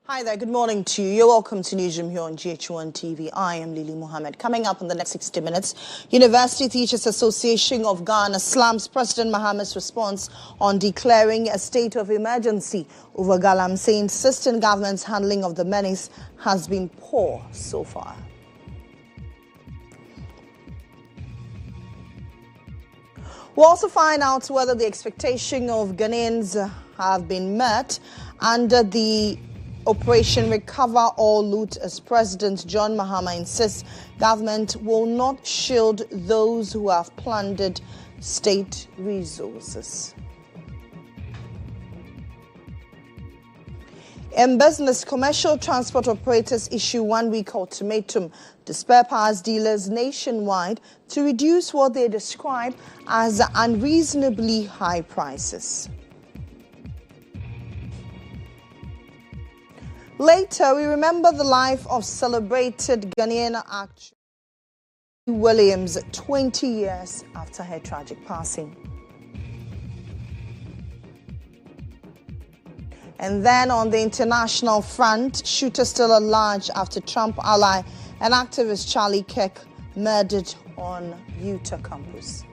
Hi there, good morning to you. You're welcome to Newsroom here on GHOne TV. I am Lily Mohammed. Coming up in the next 60 minutes, University Teachers Association of Ghana slams President Mahama's response on declaring a state of emergency over Galamsey, insisting government's handling of the menace has been poor so far. We'll also find out whether the expectation of Ghanaians have been met under the Operation Recover or Loot, as President John Mahama insists government will not shield those who have plundered state resources. In business, commercial transport operators issue 1-week ultimatum to spare parts dealers nationwide to reduce what they describe as unreasonably high prices. Later, we remember the life of celebrated Ghanaian actress Williams 20 years after her tragic passing. And then on the international front, shooters still at large after Trump ally and activist Charlie Kirk murdered on Utah campus.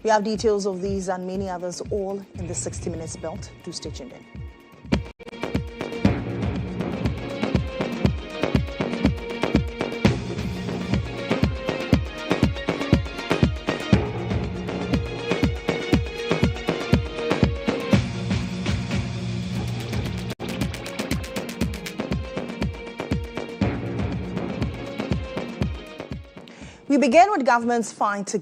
We have details of these and many others all in the 60 Minutes belt. Do stay tuned in. We begin with government's fight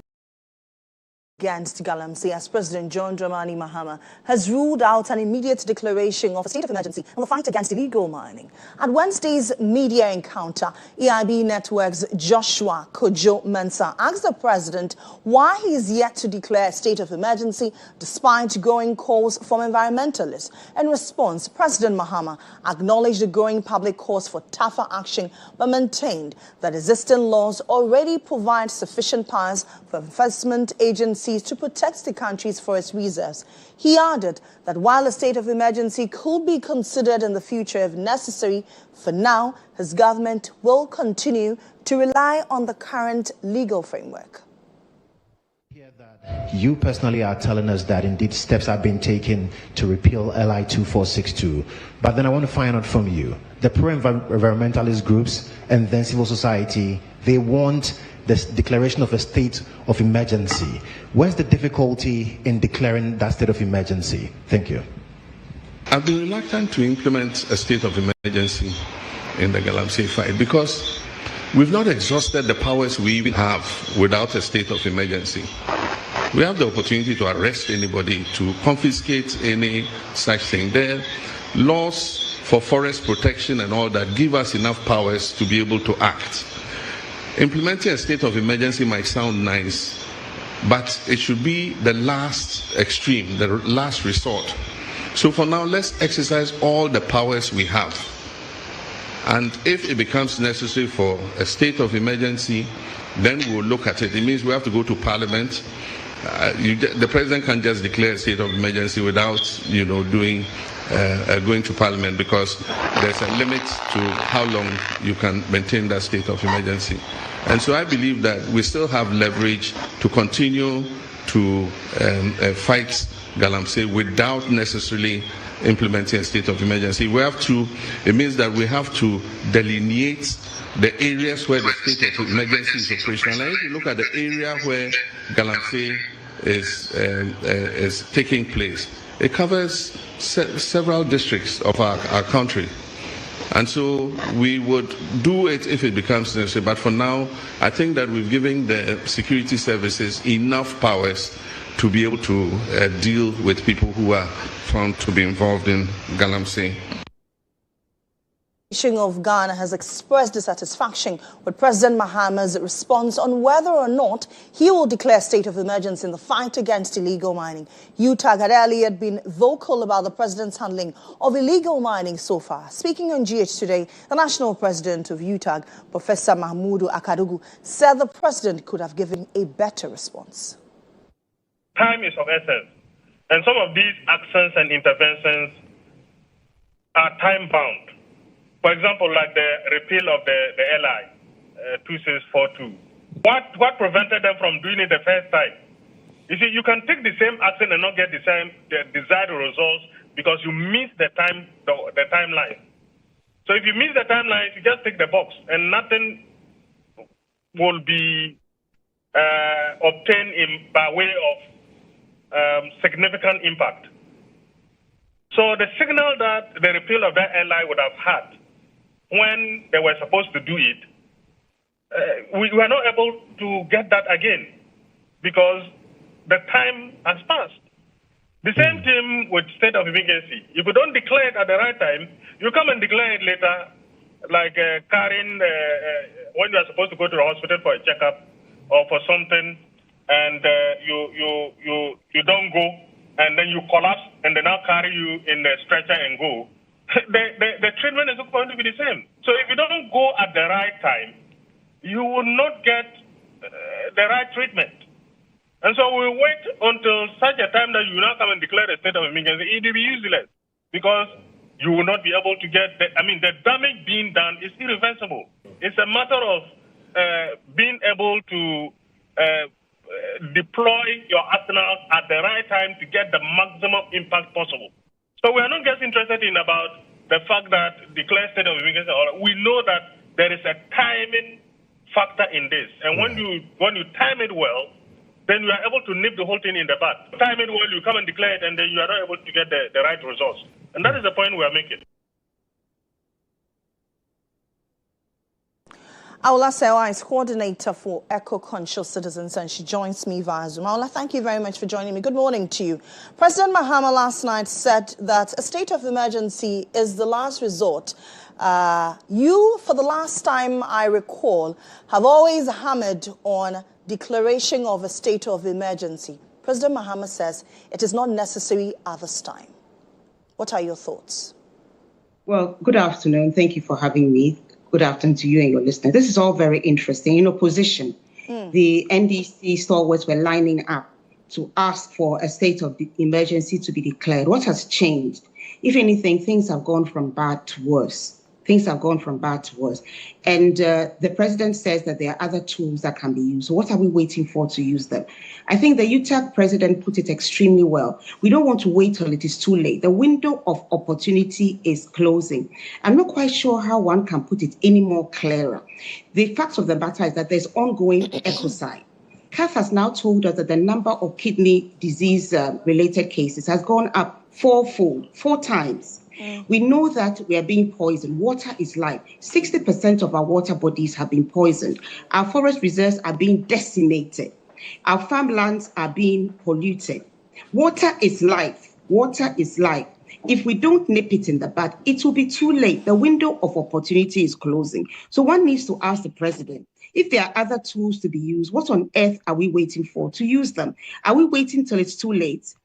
against Galamsey, as President John Dramani Mahama has ruled out an immediate declaration of a state of emergency on the fight against illegal mining. At Wednesday's media encounter, EIB Network's Joshua Kojo Mensah asked the president why he is yet to declare a state of emergency despite growing calls from environmentalists. In response, President Mahama acknowledged the growing public calls for tougher action, but maintained that existing laws already provide sufficient powers for enforcement agencies to protect the country's forest reserves. He added that while a state of emergency could be considered in the future if necessary, for now, his government will continue to rely on the current legal framework. You personally are telling us that indeed steps have been taken to repeal LI 2462. But then I want to find out from you, the pro-environmentalist groups and then civil society, they want this declaration of a state of emergency. Where's the difficulty in declaring that state of emergency? Thank you. I've been reluctant to implement a state of emergency in the Galamsey fight because we've not exhausted the powers we even have without a state of emergency. We have the opportunity to arrest anybody, to confiscate any such thing. There are laws for forest protection and all that give us enough powers to be able to act. Implementing a state of emergency might sound nice, but it should be the last extreme, the last resort. So for now, let's exercise all the powers we have. And if it becomes necessary for a state of emergency, then we'll look at it. It means we have to go to Parliament. The president can't just declare a state of emergency without, going to Parliament, because there's a limit to how long you can maintain that state of emergency. And so I believe that we still have leverage to continue to fight Galamsey without necessarily implementing a state of emergency. It means that we have to delineate the areas where the state of emergency is operational. And if you look at the area where Galamsey is taking place, it covers several districts of our country. And so we would do it if it becomes necessary. But for now, I think that we've given the security services enough powers to be able to deal with people who are found to be involved in Galamsey. Of Ghana has expressed dissatisfaction with President Mahama's response on whether or not he will declare a state of emergency in the fight against illegal mining. UTAG had earlier been vocal about the president's handling of illegal mining so far. Speaking on GH today, the national president of UTAG, Professor Mahmoud Akadugu, said the president could have given a better response. time is of essence. And some of these actions and interventions are time-bound. For example, like the repeal of the LI 2642. What prevented them from doing it the first time? You see, you can take the same action and not get the desired results because you miss the timeline. So if you miss the timeline, you just take the box and nothing will be obtained by way of significant impact. So the signal that the repeal of that LI would have had when they were supposed to do it, we were not able to get that again because the time has passed. The same thing with state of emergency. If you don't declare it at the right time, you come and declare it later, like carrying when you are supposed to go to the hospital for a checkup or for something, and you don't go, and then you collapse, and they now carry you in the stretcher and go. The treatment is going to be the same. So if you don't go at the right time, you will not get the right treatment. And so we wait until such a time that you now come and declare a state of emergency. It will be useless because you will not be able to get the damage being done is irreversible. It's a matter of being able to deploy your arsenal at the right time to get the maximum impact possible. So we are not just interested in about the fact that declare state of emergency. We know that there is a timing factor in this, and when you time it well, then you are able to nip the whole thing in the bud. Time it well, you come and declare it, and then you are not able to get the right results. And that is the point we are making. Aula Sewa is coordinator for Eco-Conscious Citizens, and she joins me via Zoom. Aula, thank you very much for joining me. Good morning to you. President Mahama last night said that a state of emergency is the last resort. You, for the last time I recall, have always hammered on declaration of a state of emergency. President Mahama says it is not necessary at this time. What are your thoughts? Well, good afternoon. Thank you for having me. Good afternoon to you and your listeners. This is all very interesting. In opposition, the NDC stalwarts were lining up to ask for a state of emergency to be declared. What has changed? If anything, things have gone from bad to worse. Things have gone from bad to worse. And the president says that there are other tools that can be used. So what are we waiting for to use them? I think the UTAG president put it extremely well. We don't want to wait till it is too late. The window of opportunity is closing. I'm not quite sure how one can put it any more clearer. The fact of the matter is that there's ongoing ecocide. CAF has now told us that the number of kidney disease related cases has gone up fourfold, 4 times. We know that we are being poisoned. Water is life. 60% of our water bodies have been poisoned. Our forest reserves are being decimated. Our farmlands are being polluted. Water is life. Water is life. If we don't nip it in the bud, it will be too late. The window of opportunity is closing. So one needs to ask the president, if there are other tools to be used, what on earth are we waiting for to use them? Are we waiting till it's too late?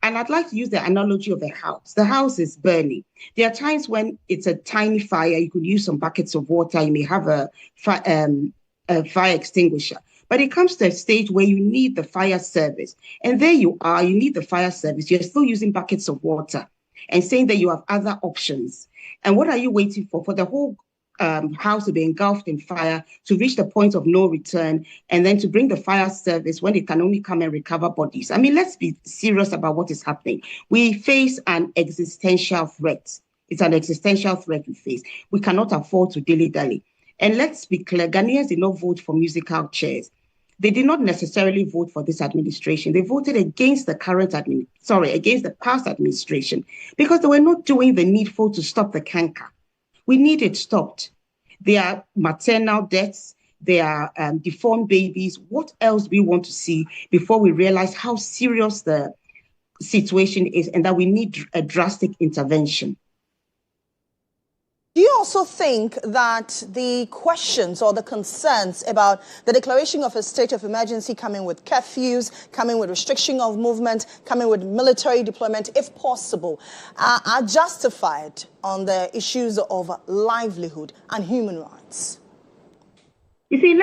And I'd like to use the analogy of the house. The house is burning. There are times when it's a tiny fire. You could use some buckets of water. You may have a fire extinguisher. But it comes to a stage where you need the fire service. And there you are. You need the fire service. You're still using buckets of water and saying that you have other options. And what are you waiting for? For the whole house to be engulfed in fire, to reach the point of no return, and then to bring the fire service when it can only come and recover bodies. I mean, let's be serious about what is happening. We face an existential threat. It's an existential threat we face. We cannot afford to dilly-dally. And let's be clear, Ghanaians did not vote for musical chairs. They did not necessarily vote for this administration. They voted against the against the past administration because they were not doing the needful to stop the canker. We need it stopped. There are maternal deaths. There are deformed babies. What else do we want to see before we realize how serious the situation is and that we need a drastic intervention? Do you also think that the questions or the concerns about the declaration of a state of emergency coming with curfews, coming with restriction of movement, coming with military deployment, if possible, are justified on the issues of livelihood and human rights? You see,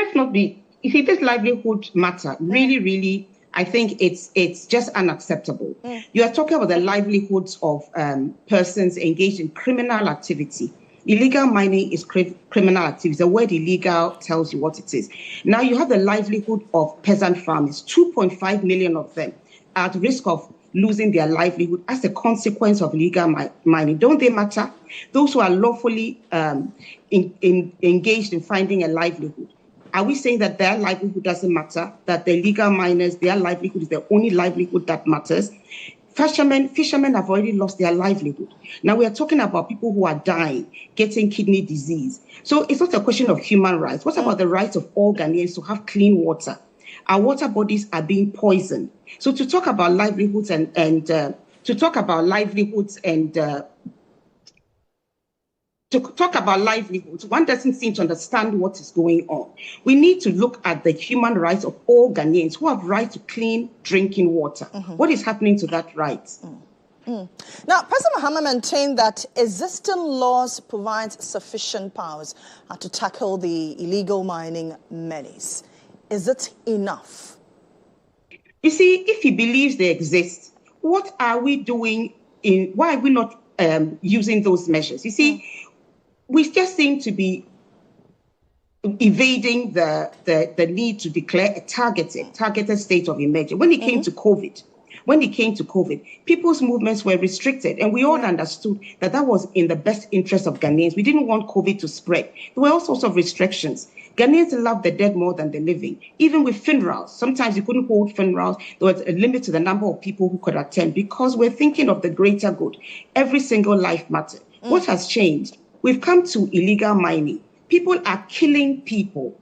this livelihood matter really I think it's just unacceptable. You are talking about the livelihoods of persons engaged in criminal activity. Illegal mining is criminal activity. The word illegal tells you what it is. Now you have the livelihood of peasant farmers. 2.5 million of them are at risk of losing their livelihood as a consequence of illegal mining. Don't they matter? Those who are lawfully engaged in finding a livelihood. Are we saying that their livelihood doesn't matter, that the illegal miners, their livelihood is the only livelihood that matters? Fishermen have already lost their livelihood. Now we are talking about people who are dying, getting kidney disease. So it's not a question of human rights. What about the rights of all Ghanaians to have clean water? Our water bodies are being poisoned. So to talk about livelihoods one doesn't seem to understand what is going on. We need to look at the human rights of all Ghanaians who have right to clean drinking water. What is happening to that right? Now, President Mahama maintained that existing laws provide sufficient powers to tackle the illegal mining menace. Is it enough? You see, if he believes they exist, what are we doing? Why are we not using those measures? You see, we just seem to be evading the need to declare a targeted state of emergency. When it came to COVID, people's movements were restricted, and we all understood that that was in the best interest of Ghanaians. We didn't want COVID to spread. There were all sorts of restrictions. Ghanaians love the dead more than the living. Even with funerals, sometimes you couldn't hold funerals. There was a limit to the number of people who could attend because we're thinking of the greater good. Every single life mattered. What has changed? We've come to illegal mining. People are killing people.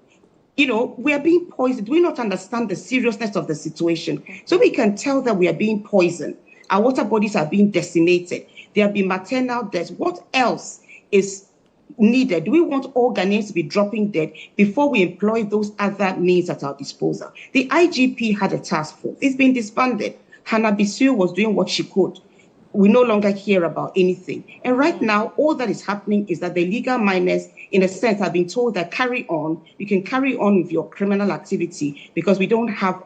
You know, we are being poisoned. Do we not understand the seriousness of the situation? So we can tell that we are being poisoned. Our water bodies are being decimated. There have been maternal deaths. What else is needed? Do we want all Ghanaians to be dropping dead before we employ those other means at our disposal? The IGP had a task force. It's been disbanded. Hannah Bissue was doing what she could. We no longer hear about anything. And right now, all that is happening is that the illegal miners, in a sense, have been told that carry on. You can carry on with your criminal activity because we don't have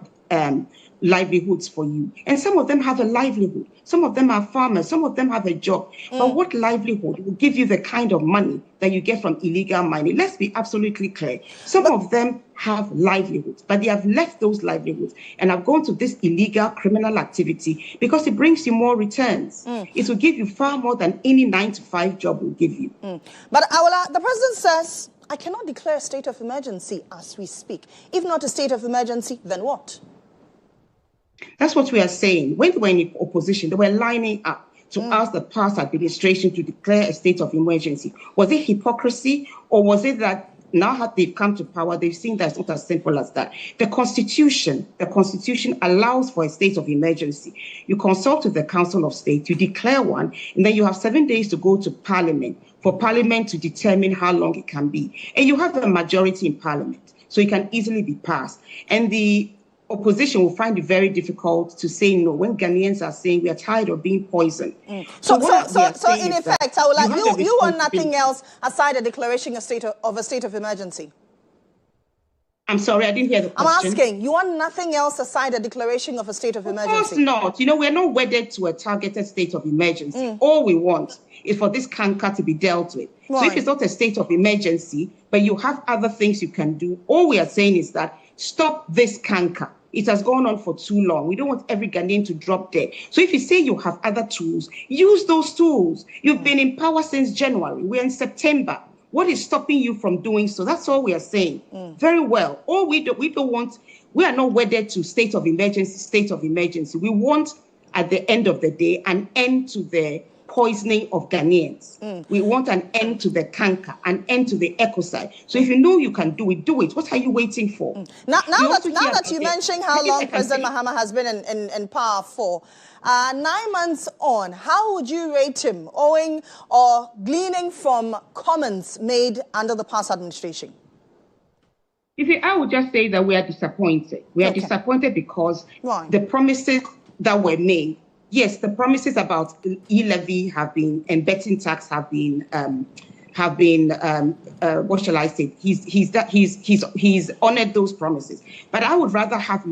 livelihoods for you. And some of them have a livelihood. Some of them are farmers. Some of them have a job. But what livelihood will give you the kind of money that you get from illegal mining? Let's be absolutely clear. Some of them have livelihoods, but they have left those livelihoods and have gone to this illegal criminal activity because it brings you more returns. It will give you far more than any 9-to-5 job will give you. But the president says, I cannot declare a state of emergency as we speak. If not a state of emergency, then what? That's what we are saying. When they were in opposition, they were lining up to ask the past administration to declare a state of emergency. Was it hypocrisy, or was it that now that they've come to power, they've seen that it's not as simple as that? The Constitution allows for a state of emergency. You consult with the Council of State, you declare one, and then you have 7 days to go to Parliament for Parliament to determine how long it can be. And you have a majority in Parliament, so it can easily be passed. And the opposition will find it very difficult to say no when Ghanaians are saying we are tired of being poisoned. So in effect, I would like you want nothing else aside a declaration of a state of emergency. I'm sorry, I didn't hear the question. I'm asking, you want nothing else aside a declaration of a state of emergency? Of course not. You know, we're not wedded to a targeted state of emergency. All we want is for this canker to be dealt with. Right. So if it's not a state of emergency, but you have other things you can do, all we are saying is that stop this canker. It has gone on for too long. We don't want every Ghanaian to drop dead. So if you say you have other tools, use those tools. You've been in power since January. We're in September. What is stopping you from doing so? That's all we are saying. Very well. All we don't want, we are not wedded to state of emergency. We want, at the end of the day, an end to the poisoning of Ghanaians. We want an end to the canker, an end to the ecocide. So if you know you can do it, do it. What are you waiting for? Now that you mentioned how long President Mahama has been in power for, 9 months on, how would you rate him, owing or gleaning from comments made under the past administration? You see, I would just say that we are disappointed. We are disappointed because the promises that were made, yes, the promises about e-levy have been, and betting tax have been have been, what shall I say? He's honored those promises. But I would rather have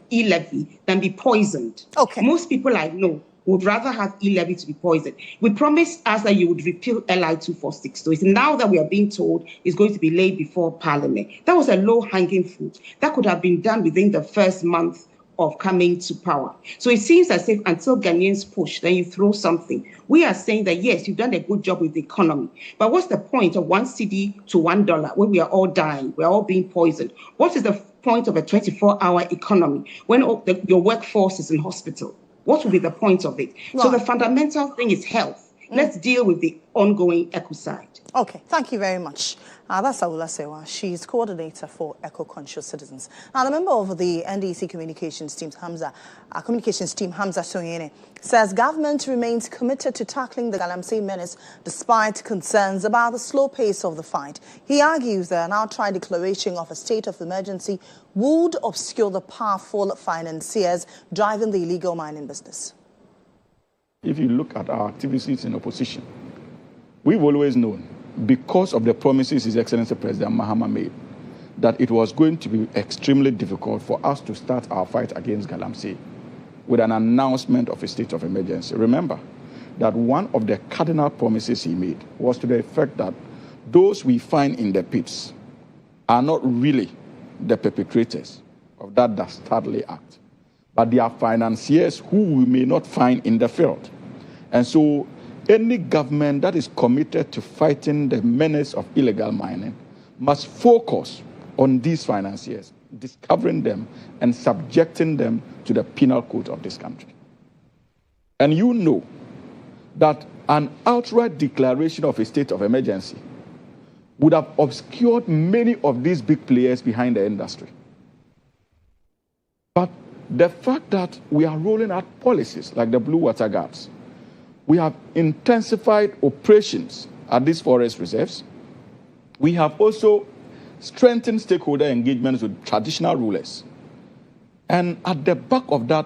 e-levy than be poisoned. Okay. Most people I know would rather have e-levy to be poisoned. We promised us that you would repeal LI 2462. It's now that we are being told it's going to be laid before Parliament. That was a low-hanging fruit. That could have been done within the first month of coming to power. So it seems as if until Ghanaians push, then you throw something. We are saying that, yes, you've done a good job with the economy. But what's the point of 1 cedi to $1 when we are all dying? We're all being poisoned. What is the point of a 24-hour economy when your workforce is in hospital? What will be the point of it? Right. So the fundamental thing is health. Let's deal with the ongoing ecocide. Okay, thank you very much. That's Awula Sewa. She's coordinator for Eco-Conscious Citizens. Now, the member of the NDC communications team, Hamza Sonyene, says government remains committed to tackling the Galamsey menace despite concerns about the slow pace of the fight. He argues that an outright declaration of a state of emergency would obscure the powerful financiers driving the illegal mining business. If you look at our activities in opposition, we've always known, because of the promises His Excellency President Mahama made, that it was going to be extremely difficult for us to start our fight against Galamsey with an announcement of a state of emergency. Remember that one of the cardinal promises he made was to the effect that those we find in the pits are not really the perpetrators of that dastardly act, but they are financiers who we may not find in the field. And so any government that is committed to fighting the menace of illegal mining must focus on these financiers, discovering them and subjecting them to the penal code of this country. And you know that an outright declaration of a state of emergency would have obscured many of these big players behind the industry. But the fact that we are rolling out policies like the Blue Water Guards, we have intensified operations at these forest reserves. We have also strengthened stakeholder engagements with traditional rulers. And at the back of that,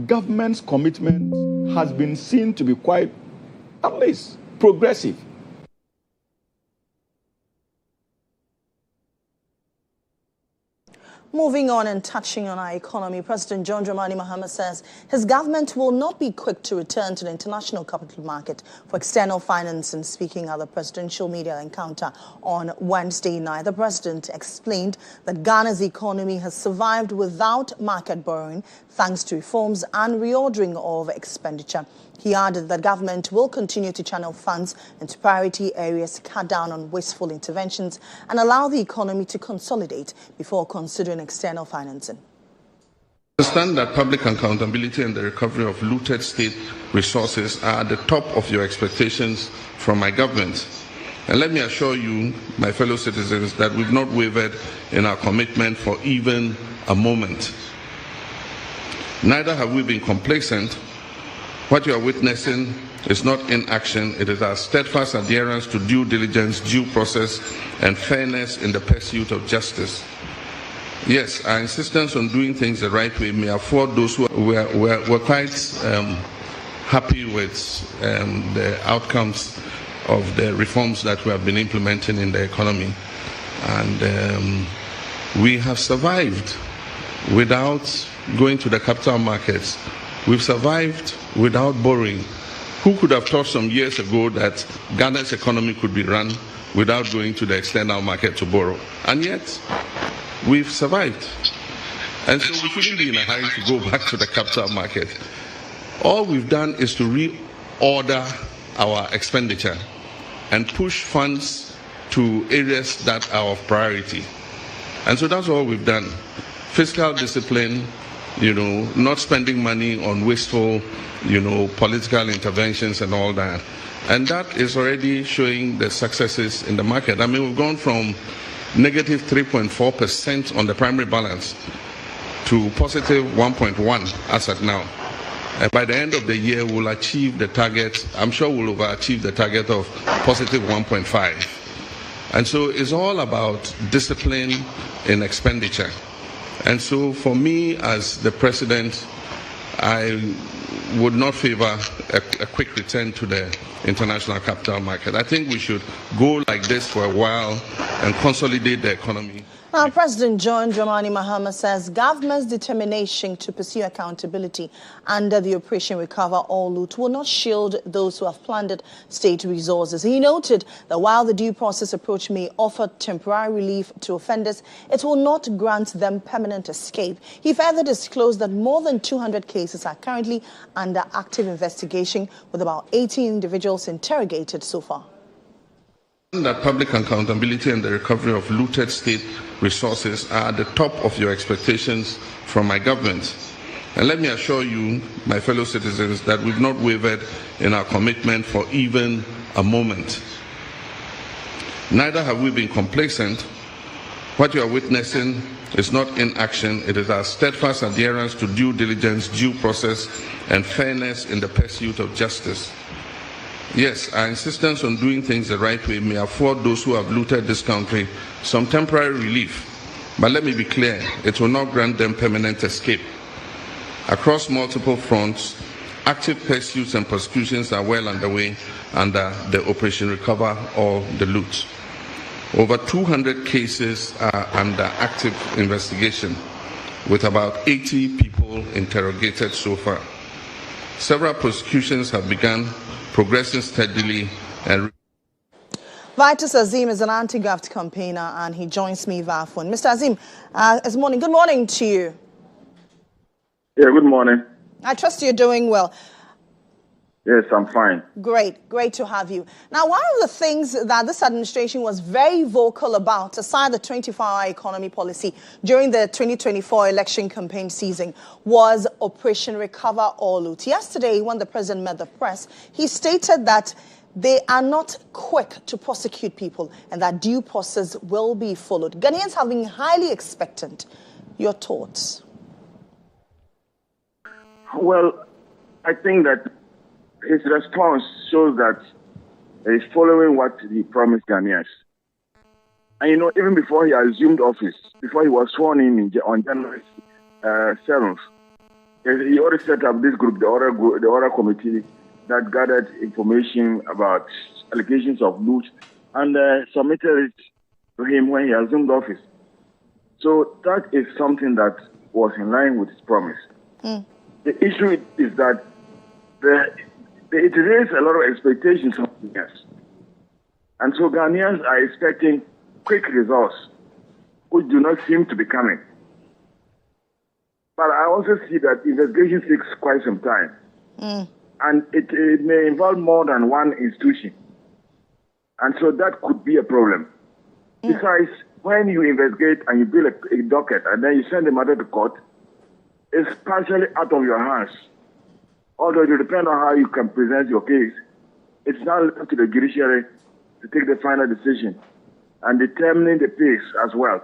government's commitment has been seen to be quite, at least, progressive. Moving on and touching on our economy, President John Dramani Mahama says his government will not be quick to return to the international capital market for external finance. And speaking at the presidential media encounter on Wednesday night, the president explained that Ghana's economy has survived without market borrowing thanks to reforms and reordering of expenditure. He added that government will continue to channel funds into priority areas, cut down on wasteful interventions, and allow the economy to consolidate before considering external financing. I understand that public accountability and the recovery of looted state resources are at the top of your expectations from my government. And let me assure you, my fellow citizens, that we've not wavered in our commitment for even a moment. Neither have we been complacent. What you are witnessing is not inaction. It is our steadfast adherence to due diligence, due process, and fairness in the pursuit of justice. Yes, our insistence on doing things the right way may afford those who were quite happy with the outcomes of the reforms that we have been implementing in the economy. And we have survived without going to the capital markets. We've survived without borrowing. Who could have thought some years ago that Ghana's economy could be run without going to the external market to borrow? And yet, we've survived. And so we shouldn't be in a hurry to go back to the capital market. All we've done is to reorder our expenditure and push funds to areas that are of priority. And so that's all we've done. Fiscal discipline, not spending money on wasteful, political interventions and all that. And that is already showing the successes in the market. I mean, we've gone from negative 3.4% on the primary balance to positive 1.1 as at now. And by the end of the year, we'll achieve the target. I'm sure we'll overachieve the target of positive 1.5. And so it's all about discipline in expenditure. And so for me as the president, I would not favor a quick return to the international capital market. I think we should go like this for a while and consolidate the economy. Now, President John Dramani Mahama says government's determination to pursue accountability under the Operation Recover All Loot will not shield those who have plundered state resources. He noted that while the due process approach may offer temporary relief to offenders, it will not grant them permanent escape. He further disclosed that more than 200 cases are currently under active investigation, with about 80 individuals interrogated so far. That public accountability and the recovery of looted state resources are at the top of your expectations from my government. And let me assure you, my fellow citizens, that we've not wavered in our commitment for even a moment. Neither have we been complacent. What you are witnessing is not inaction. It is our steadfast adherence to due diligence, due process, and fairness in the pursuit of justice. Yes, our insistence on doing things the right way may afford those who have looted this country some temporary relief. But let me be clear, it will not grant them permanent escape. Across multiple fronts, active pursuits and prosecutions are well underway under the Operation Recover All the Loot. Over 200 cases are under active investigation, with about 80 people interrogated so far. Several prosecutions have begun, progressing steadily. And Vitus Azim is an anti-graft campaigner, and he joins me via phone. Mr. Azim, good morning to you. Yeah, good morning. I trust you're doing well. Yes, I'm fine. Great to have you. Now, one of the things that this administration was very vocal about, aside the 24-hour economy policy during the 2024 election campaign season, was Operation Recover All Loot. Yesterday, when the president met the press, he stated that they are not quick to prosecute people and that due process will be followed. Ghanaians have been highly expectant. Your thoughts? Well, I think that his response shows that he's following what he promised Ghanaians. And even before he assumed office, before he was sworn in on January 7th, he already set up this group, the Order Committee, that gathered information about allegations of loot and submitted it to him when he assumed office. So that is something that was in line with his promise. The issue is that it raised a lot of expectations from Ghanaians. And so Ghanaians are expecting quick results, which do not seem to be coming. But I also see that investigation takes quite some time. And it may involve more than one institution. And so that could be a problem. Besides, when you investigate and you build a docket and then you send the matter to court, it's partially out of your hands. Although it will depend on how you can present your case, it's now up to the judiciary to take the final decision and determining the pace as well.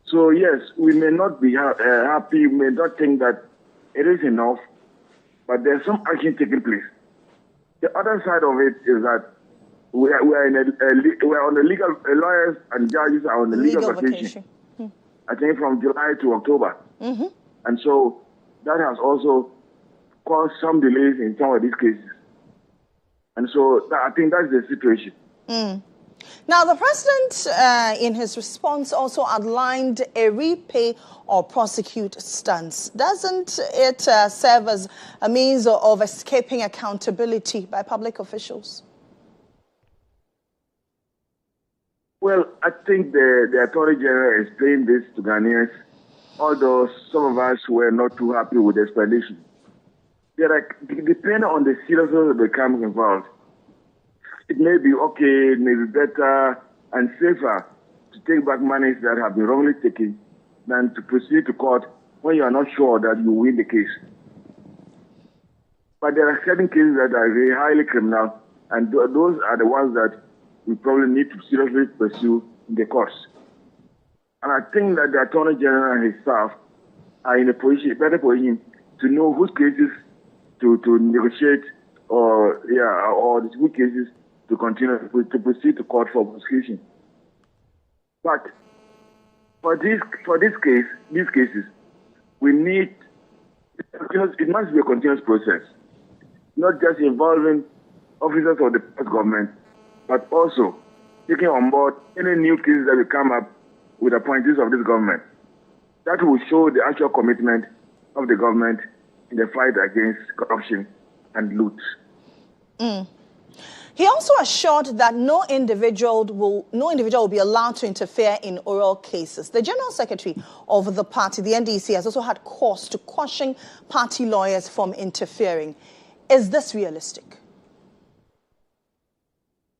So yes, we may not be happy, we may not think that it is enough, but there's some action taking place. The other side of it is that we are on the legal, lawyers and judges are on the legal vacation. I think from July to October. And so that has also caused some delays in some of these cases. And so I think that's the situation. Now, the president, in his response, also outlined a repay or prosecute stance. Doesn't it serve as a means of escaping accountability by public officials? Well, I think the Attorney General explained this to Ghanaians, although some of us were not too happy with the explanation. Depending on the seriousness of the crime involved, it may be okay, it may be better and safer to take back monies that have been wrongly taken than to proceed to court when you are not sure that you win the case. But there are certain cases that are very highly criminal, and those are the ones that we probably need to seriously pursue in the courts. And I think that the Attorney General and his staff are in a better position to know which cases to negotiate or which cases to continue to proceed to court for prosecution. But for these cases, we need it must be a continuous process, not just involving officers of the past government, but also taking on board any new cases that will come up with appointees of this government. That will show the actual commitment of the government in the fight against corruption and loot. He also assured that no individual will be allowed to interfere in oral cases. The General Secretary of the party, the NDC, has also had cause to caution party lawyers from interfering. Is this realistic?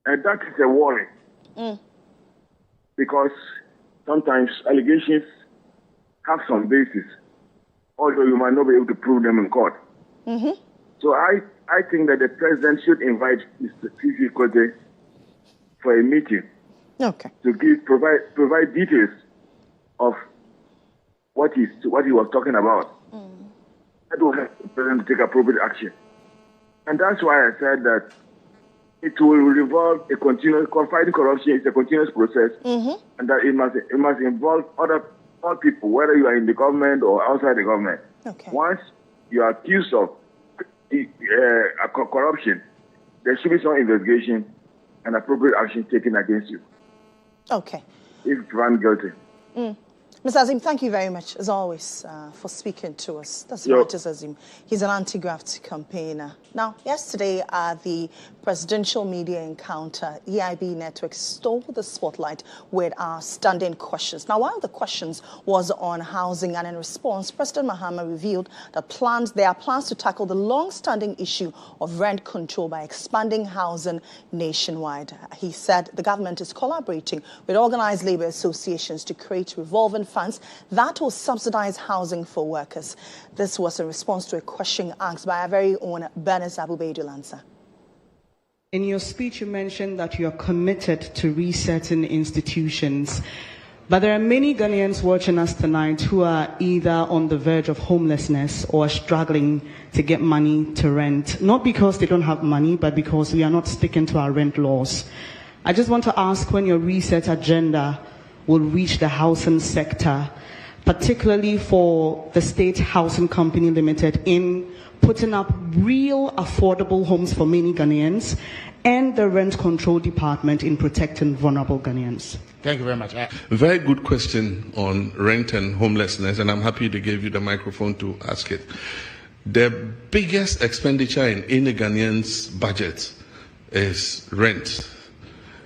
That is a worry. Because sometimes allegations have some basis, although you might not be able to prove them in court. So I think that the president should invite Mr. C.C. Kote for a meeting to provide details of what he was talking about. That will help the president to take appropriate action. And that's why I said that it will involve a continuous, fighting corruption is a continuous process, and that it must involve all people, whether you are in the government or outside the government. Once you are accused of corruption, there should be some investigation and appropriate action taken against you. If found guilty. Mr. Azim, thank you very much, as always, for speaking to us. That's Marcus Azim. He's an anti-graft campaigner. Now, yesterday at the presidential media encounter, EIB Network stole the spotlight with our standing questions. Now, one of the questions was on housing, and in response, President Mahama revealed that there are plans to tackle the long-standing issue of rent control by expanding housing nationwide. He said the government is collaborating with organized labor associations to create revolving funds that will subsidize housing for workers. This was in response to a question asked by our very own Bernice Abu-Baidoo Lanza. In your speech, you mentioned that you are committed to resetting institutions. But there are many Ghanaians watching us tonight who are either on the verge of homelessness or are struggling to get money to rent. Not because they don't have money, but because we are not sticking to our rent laws. I just want to ask when your reset agenda will reach the housing sector, particularly for the State Housing Company Limited in putting up real affordable homes for many Ghanaians, and the Rent Control Department in protecting vulnerable Ghanaians. Thank you very much. Very good question on rent and homelessness, and I'm happy to give you the microphone to ask it. The biggest expenditure in any Ghanaian's budget is rent.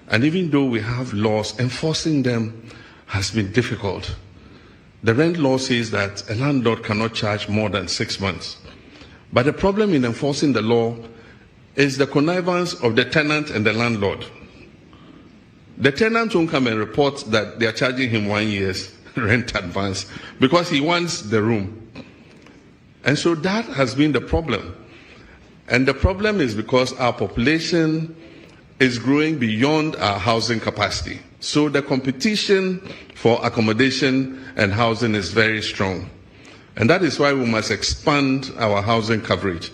And even though we have laws, enforcing them has been difficult. The rent law says that a landlord cannot charge more than 6 months. But the problem in enforcing the law is the connivance of the tenant and the landlord. The tenant won't come and report that they are charging him 1 year's rent advance because he wants the room. And so that has been the problem. And the problem is because our population is growing beyond our housing capacity. So the competition for accommodation and housing is very strong. And that is why we must expand our housing coverage.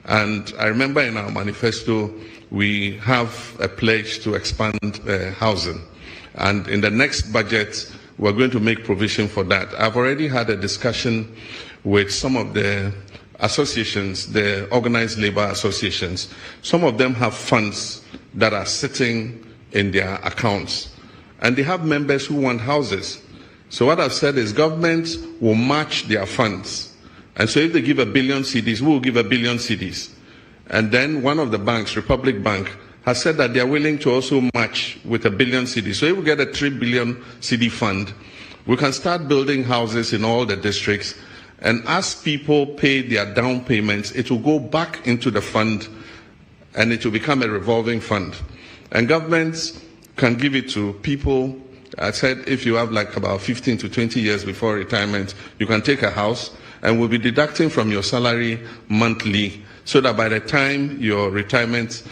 And I remember in our manifesto, we have a pledge to expand housing. And in the next budget, we're going to make provision for that. I've already had a discussion with some of the associations, the organized labor associations. Some of them have funds that are sitting in their accounts. And they have members who want houses. So what I've said is governments will match their funds. And so if they give 1 billion cedis, we will give 1 billion cedis. And then one of the banks, Republic Bank, has said that they are willing to also match with 1 billion cedis. So if we get a 3 billion cedi fund, we can start building houses in all the districts. And as people pay their down payments, it will go back into the fund and it will become a revolving fund. And governments can give it to people. I said if you have like about 15 to 20 years before retirement, you can take a house and we'll be deducting from your salary monthly so that by the time your retirement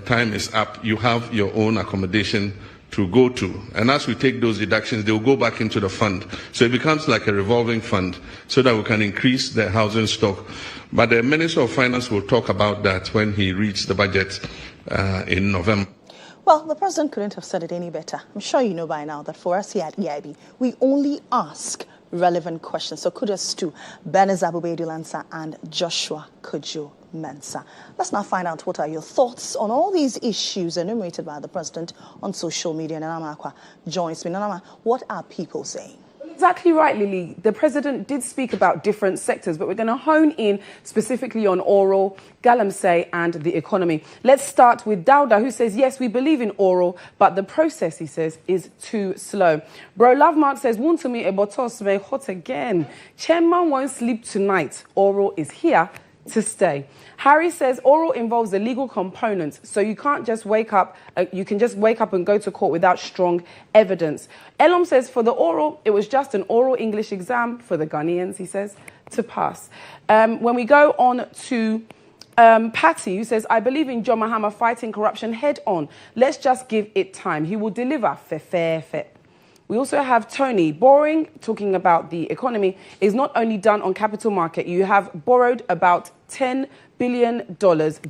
time is up, you have your own accommodation to go to. And as we take those deductions, they will go back into the fund. So it becomes like a revolving fund so that we can increase the housing stock. But the Minister of Finance will talk about that when he reads the budget in November. Well, the president couldn't have said it any better. I'm sure you know by now that for us here at EIB, we only ask relevant questions. So kudos to Bernice Abu-Baidoo Lansa and Joshua Kojo Mensah. Let's now find out what are your thoughts on all these issues enumerated by the president on social media. Nanama Akwa joins me. Nanama, what are people saying? Exactly right, Lily. The president did speak about different sectors, but we're going to hone in specifically on oral, galamsey and the economy. Let's start with Dauda, who says, yes, we believe in oral, but the process, he says, is too slow. Bro Lovemark says, want to meet a botos may hot again. Chairman won't sleep tonight. Oral is here to stay. Harry says oral involves the legal component, so you can't just wake up, you can just wake up and go to court without strong evidence. Elom says for the oral, it was just an oral English exam for the Ghanaians, he says, to pass. When we go on to Patty, who says, I believe in John Mahama fighting corruption head on. Let's just give it time. He will deliver. Fair. We also have Tony. Borrowing, talking about the economy, is not only done on capital market. You have borrowed about $10 billion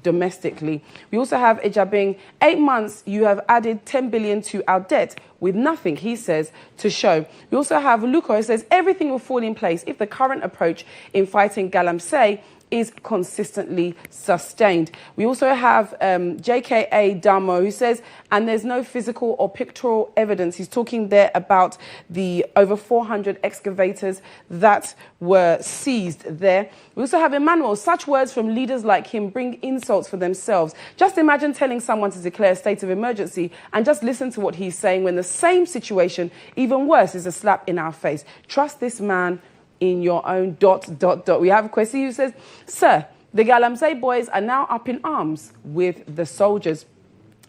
domestically. We also have Ejabing. 8 months, you have added $10 billion to our debt with nothing, he says, to show. We also have Luko, who says everything will fall in place if the current approach in fighting galamsey is consistently sustained. We also have JKA Damo, who says, and there's no physical or pictorial evidence. He's talking there about the over 400 excavators that were seized there. We also have Emmanuel. Such words from leaders like him bring insults for themselves. Just imagine telling someone to declare a state of emergency and just listen to what he's saying when the same situation, even worse, is a slap in our face. Trust this man in your own ... We have a question who says, sir, the Galamsey boys are now up in arms with the soldiers.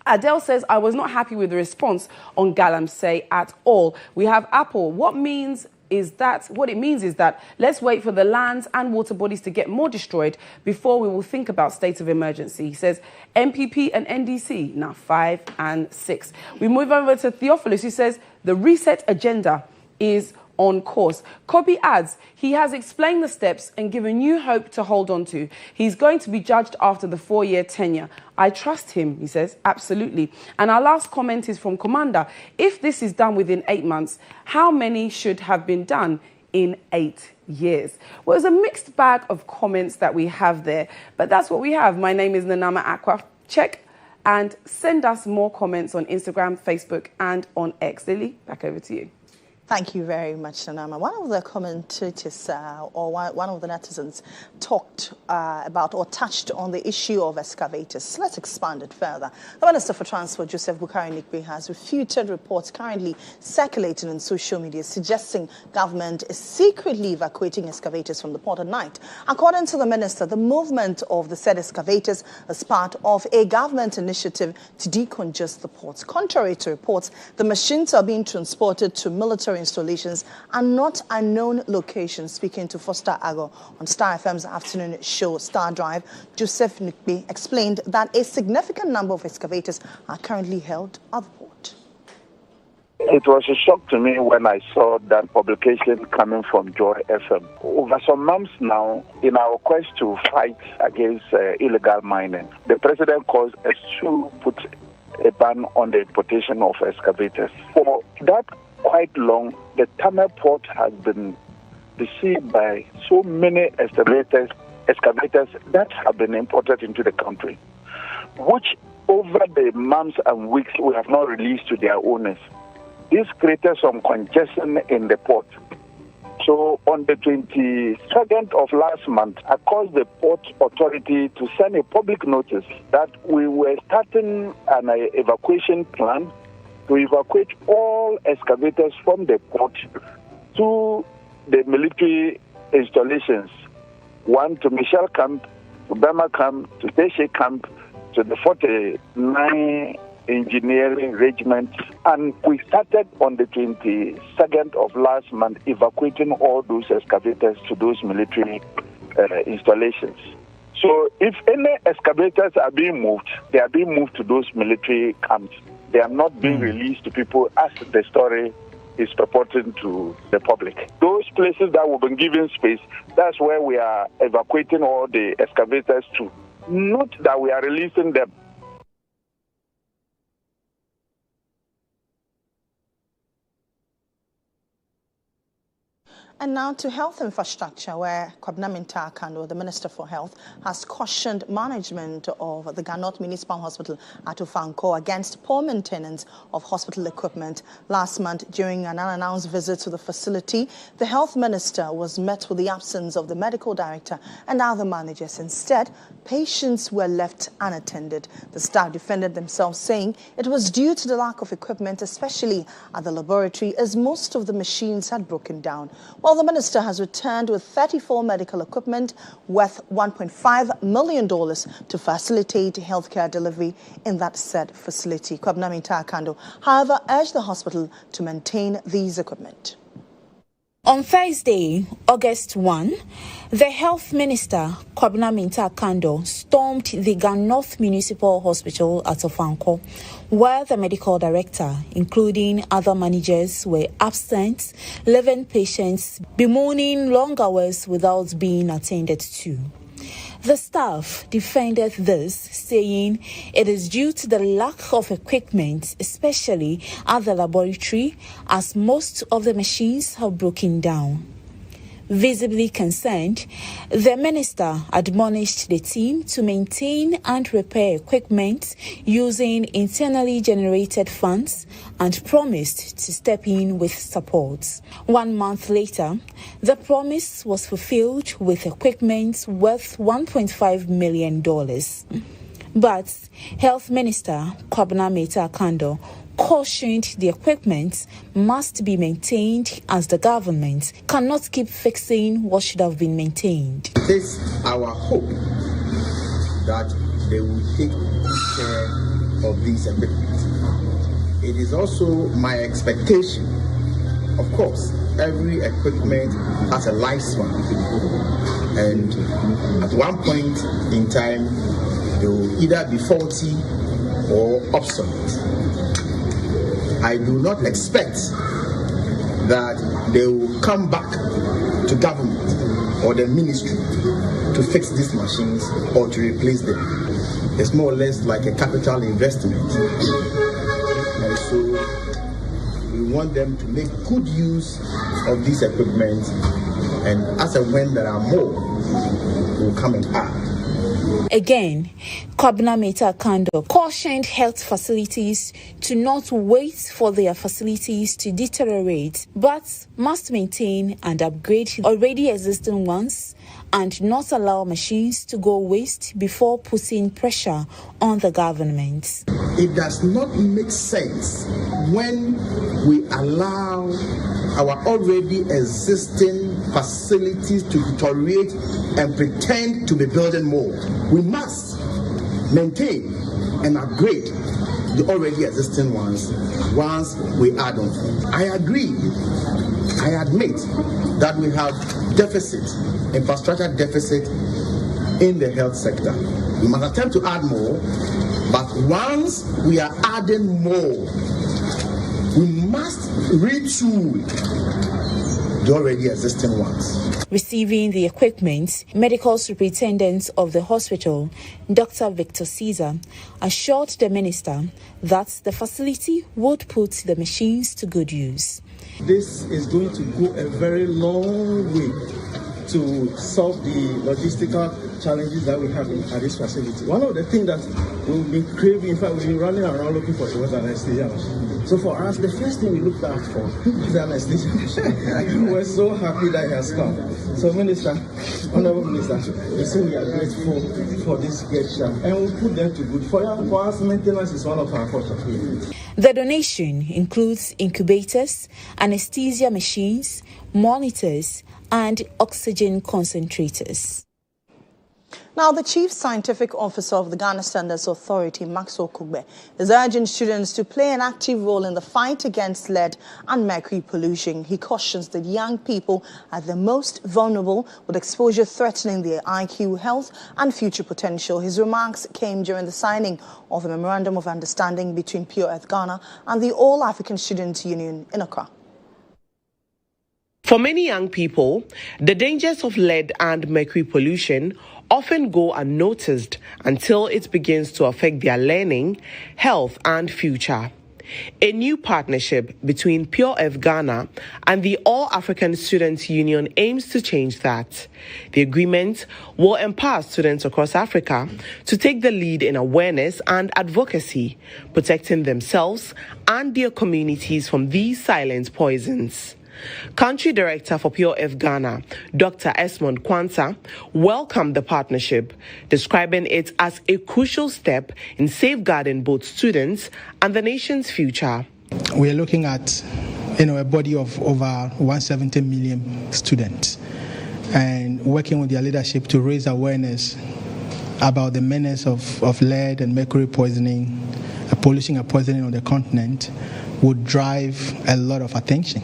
Adele says, I was not happy with the response on Galamsey at all. We have Apple. What it means is that let's wait for the lands and water bodies to get more destroyed before we will think about state of emergency. He says MPP and NDC, now 5 and 6. We move over to Theophilus, who says the reset agenda is on course. Kobe adds, he has explained the steps and given you hope to hold on to. He's going to be judged after the 4-year tenure. I trust him, he says, absolutely. And our last comment is from Commander. If this is done within 8 months, how many should have been done in 8 years? Well, it's a mixed bag of comments that we have there, but that's what we have. My name is Nanama Akwa. Check and send us more comments on Instagram, Facebook, and on X. Lily, back over to you. Thank you very much, Nanama. One of the commentators or one of the netizens talked about or touched on the issue of excavators. Let's expand it further. The Minister for Transport, Joseph Bukari Nikbe, has refuted reports currently circulating on social media suggesting government is secretly evacuating excavators from the port at night. According to the minister, the movement of the said excavators is part of a government initiative to decongest the ports. Contrary to reports, the machines are being transported to military installations and not unknown locations. Speaking to Foster Ago on Star FM's afternoon show Star Drive, Joseph Nukbi explained that a significant number of excavators are currently held at the port. It was a shock to me when I saw that publication coming from GHOne FM. Over some months now, in our quest to fight against illegal mining, the president caused us to put a ban on the importation of excavators. For that quite long, the Tamil port has been besieged by so many excavators that have been imported into the country, which over the months and weeks we have not released to their owners. This created some congestion in the port. So on the 22nd of last month, I caused the port authority to send a public notice that we were starting an evacuation plan to evacuate all excavators from the port to the military installations. One to Michel Camp, to Bama Camp, to Teshe Camp, to the 49 Engineering Regiment. And we started on the 22nd of last month evacuating all those excavators to those military installations. So if any excavators are being moved, they are being moved to those military camps. They are not being released to people as the story is purporting to the public. Those places that we've been given space, that's where we are evacuating all the excavators to. Not that we are releasing them. And now to health infrastructure, where Kwabena Mintah-Kando, the Minister for Health, has cautioned management of the GHOne Municipal Hospital at Ofanko against poor maintenance of hospital equipment. Last month, during an unannounced visit to the facility, the health minister was met with the absence of the medical director and other managers. Instead, patients were left unattended. The staff defended themselves, saying it was due to the lack of equipment, especially at the laboratory, as most of the machines had broken down. Well, the minister has returned with 34 medical equipment worth $1.5 million to facilitate healthcare delivery in that said facility. Kwabena Mintah-Kando, however, urged the hospital to maintain these equipment. On Thursday, August 1, the Health Minister, Kwabena Mintah-Kando, stormed the GHOne Municipal Hospital at Ofanko, where the medical director, including other managers, were absent, leaving patients bemoaning long hours without being attended to. The staff defended this, saying it is due to the lack of equipment, especially at the laboratory, as most of the machines have broken down. Visibly concerned, the minister admonished the team to maintain and repair equipment using internally generated funds and promised to step in with support. 1 month later, the promise was fulfilled with equipment worth $1.5 million. But Health Minister Kwabena Mintah-Kando cautioned the equipment must be maintained, as the government cannot keep fixing what should have been maintained. It is our hope that they will take good care of these equipment. It is also my expectation, of course, every equipment has a lifespan, and at one point in time they will either be faulty or obsolete. I do not expect that they will come back to government or the ministry to fix these machines or to replace them. It's more or less like a capital investment. And so we want them to make good use of this equipment, and as and when there are more, we'll come and add. Again, Kwabena Mintah-Kando cautioned health facilities to not wait for their facilities to deteriorate, but must maintain and upgrade already existing ones and not allow machines to go waste before putting pressure on the government. It does not make sense when we allow our already existing facilities to deteriorate and pretend to be building more. We must maintain and upgrade the already existing ones once we add on. I agree. I admit that we have infrastructure deficit in the health sector. We must attempt to add more, but once we are adding more, we must retool the already existing ones. Receiving the equipment, medical superintendent of the hospital, Dr. Victor Caesar, assured the minister that the facility would put the machines to good use. This is going to go a very long way to solve the logistical challenges that we have at this facility. One of the things that we've been craving, in fact, we've been running around looking for was an anesthesia machine. So for us, the first thing we looked out for is an anesthesia machine. We're so happy that it has come. So Minister, Honorable Minister, we say we are grateful for this gesture, and we'll put them to good. For us, maintenance is one of our core priorities. The donation includes incubators, anesthesia machines, monitors, and oxygen concentrators. Now, the Chief Scientific Officer of the Ghana Standards Authority, Maxwell Kugbe, is urging students to play an active role in the fight against lead and mercury pollution. He cautions that young people are the most vulnerable, with exposure threatening their IQ, health and future potential. His remarks came during the signing of a Memorandum of Understanding between Pure Earth Ghana and the All African Students' Union in Accra. For many young people, the dangers of lead and mercury pollution often go unnoticed until it begins to affect their learning, health, and future. A new partnership between Pure F Ghana and the All African Students Union aims to change that. The agreement will empower students across Africa to take the lead in awareness and advocacy, protecting themselves and their communities from these silent poisons. Country Director for Pure F Ghana, Dr. Esmond Kwanta, welcomed the partnership, describing it as a crucial step in safeguarding both students and the nation's future. We are looking at a body of over 170 million students and working with their leadership to raise awareness about the menace of lead and mercury poisoning, pollution and poisoning on the continent would drive a lot of attention.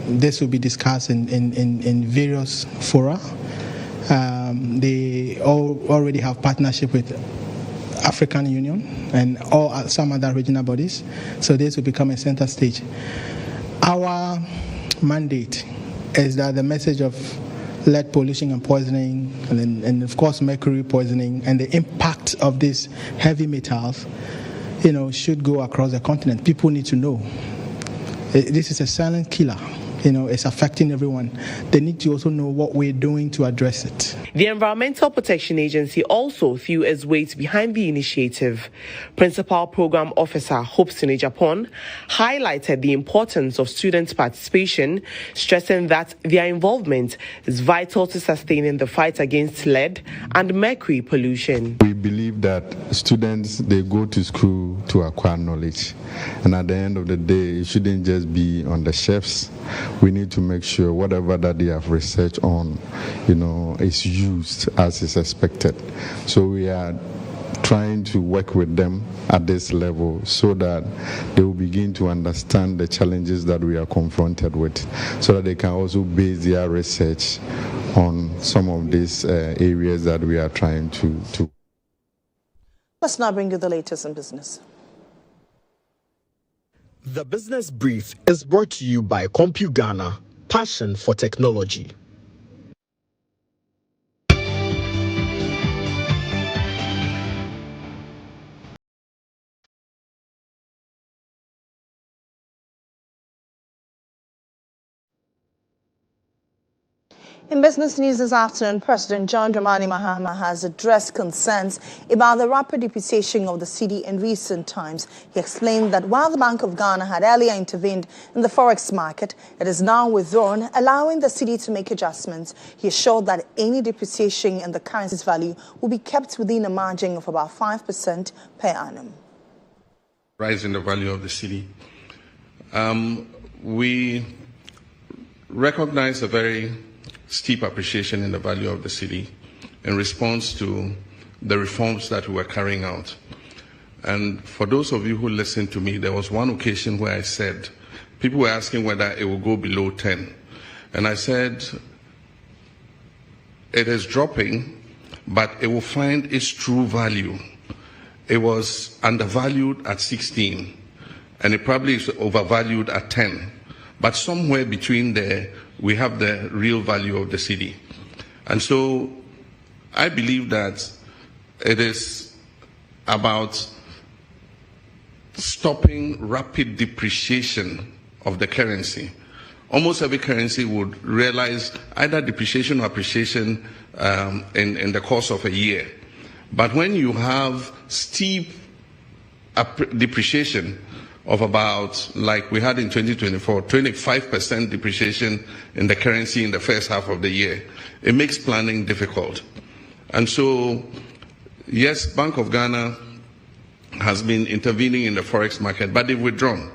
This will be discussed in various fora. They already have partnership with African Union and some other regional bodies, so this will become a center stage. Our mandate is that the message of lead pollution and poisoning, and of course mercury poisoning, and the impact of these heavy metals, should go across the continent. People need to know. This is a silent killer. It's affecting everyone. They need to also know what we're doing to address it. The Environmental Protection Agency also threw its weight behind the initiative. Principal Program Officer Hope Sine-Japon highlighted the importance of students' participation, stressing that their involvement is vital to sustaining the fight against lead and mercury pollution. We believe that students, they go to school to acquire knowledge. And at the end of the day, it shouldn't just be on the shelves. We need to make sure whatever that they have researched on, is used as is expected. So we are trying to work with them at this level so that they will begin to understand the challenges that we are confronted with, so that they can also base their research on some of these areas that we are trying to. Let's now bring you the latest in business. The Business Brief is brought to you by CompuGhana, passion for technology. In business news this afternoon, President John Dramani Mahama has addressed concerns about the rapid depreciation of the cedi in recent times. He explained that while the Bank of Ghana had earlier intervened in the forex market, it is now withdrawn, allowing the cedi to make adjustments. He assured that any depreciation in the currency's value will be kept within a margin of about 5% per annum. Rise in the value of the cedi. We recognize a very steep appreciation in the value of the cedi in response to the reforms that we were carrying out. And for those of you who listened to me, there was one occasion where I said, people were asking whether it will go below 10. And I said, it is dropping, but it will find its true value. It was undervalued at 16, and it probably is overvalued at 10. But somewhere between there, we have the real value of the cedi. And so I believe that it is about stopping rapid depreciation of the currency. Almost every currency would realize either depreciation or appreciation in the course of a year. But when you have steep depreciation of about, like we had in 2024, 25% depreciation in the currency in the first half of the year, it makes planning difficult. And so, yes, Bank of Ghana has been intervening in the forex market, but they've withdrawn.